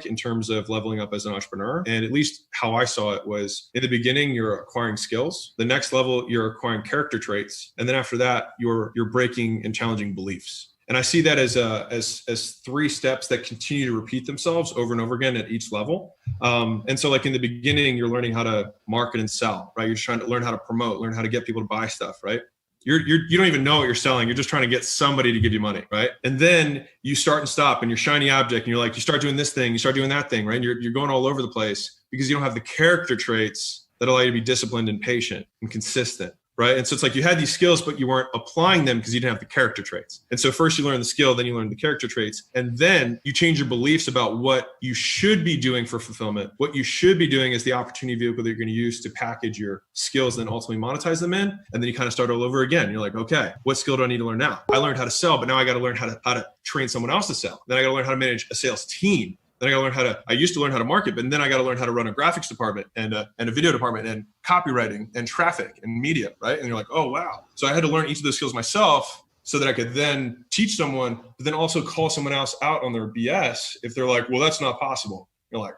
like in terms of leveling up as an entrepreneur. And at least how I saw it was, in the beginning, you're acquiring skills. The next level, you're acquiring character traits. And then after that, you're breaking and challenging beliefs. And I see that as three steps that continue to repeat themselves over and over again at each level. And so like in the beginning, you're learning how to market and sell, right? You're trying to learn how to promote, learn how to get people to buy stuff, right? You don't even know what you're selling. You're just trying to get somebody to give you money, right? And then you start and stop and you're shiny object and you're like, you start doing this thing, you start doing that thing, right? And you're going all over the place because you don't have the character traits that allow you to be disciplined and patient and consistent. Right. And so it's like you had these skills, but you weren't applying them because you didn't have the character traits. And so first you learn the skill, then you learn the character traits, and then you change your beliefs about what you should be doing for fulfillment. What you should be doing is the opportunity vehicle that you're going to use to package your skills and then ultimately monetize them in. And then you kind of start all over again. You're like, okay, what skill do I need to learn now? I learned how to sell, but now I got to learn how to train someone else to sell. Then I got to learn how to manage a sales team. Then I got to learn I used to learn how to market, but then I got to learn how to run a graphics department and a video department and copywriting and traffic and media, right? And you're like, oh, wow. So I had to learn each of those skills myself so that I could then teach someone, but then also call someone else out on their BS if they're like, well, that's not possible. You're like,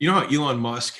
you know how Elon Musk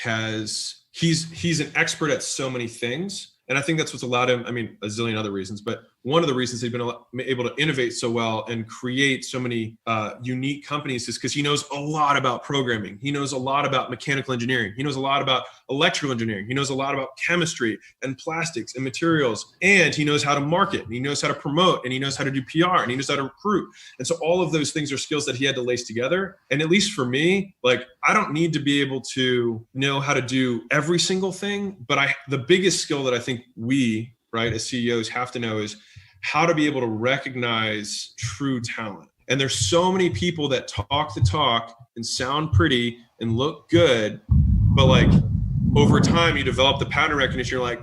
he's an expert at so many things. And I think that's what's allowed him, a zillion other reasons, but one of the reasons he's been able to innovate so well and create so many unique companies is because he knows a lot about programming. He knows a lot about mechanical engineering. He knows a lot about electrical engineering. He knows a lot about chemistry and plastics and materials. And he knows how to market. And he knows how to promote. And he knows how to do PR. And he knows how to recruit. And so all of those things are skills that he had to lace together. And at least for me, like, I don't need to be able to know how to do every single thing. But the biggest skill that I think we, right, as CEOs have to know is how to be able to recognize true talent. And there's so many people that talk the talk and sound pretty and look good, but like over time you develop the pattern recognition. You're like,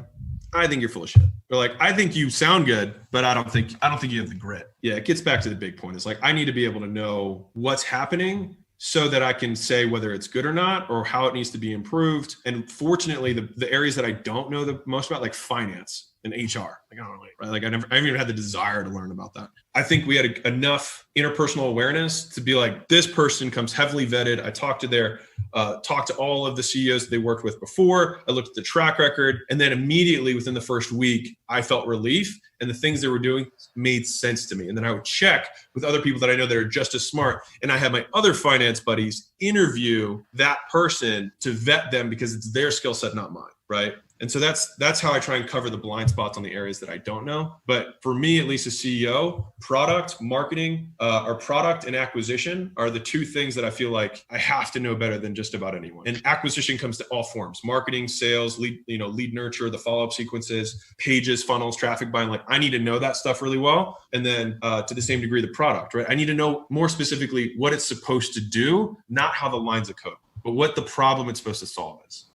I think you're full of shit. They're like, I think you sound good, but I don't think you have the grit. Yeah, it gets back to the big point. It's like, I need to be able to know what's happening so that I can say whether it's good or not, or how it needs to be improved. And fortunately, the areas that I don't know the most about, like finance and HR, like I don't relate, right? Like I haven't even had the desire to learn about that. I think we had enough interpersonal awareness to be like, this person comes heavily vetted. I talked to all of the CEOs that they worked with before. I looked at the track record, and then immediately within the first week, I felt relief, and the things they were doing made sense to me. And then I would check with other people that I know that are just as smart, and I had my other finance buddies interview that person to vet them because it's their skill set, not mine, right? And so that's how I try and cover the blind spots on the areas that I don't know. But for me, at least as CEO, product, marketing, or product and acquisition are the two things that I feel like I have to know better than just about anyone. And acquisition comes to all forms: marketing, sales, lead nurture, the follow-up sequences, pages, funnels, traffic buying. Like, I need to know that stuff really well. And then to the same degree, the product, right? I need to know more specifically what it's supposed to do, not how the lines of code, but what the problem it's supposed to solve is.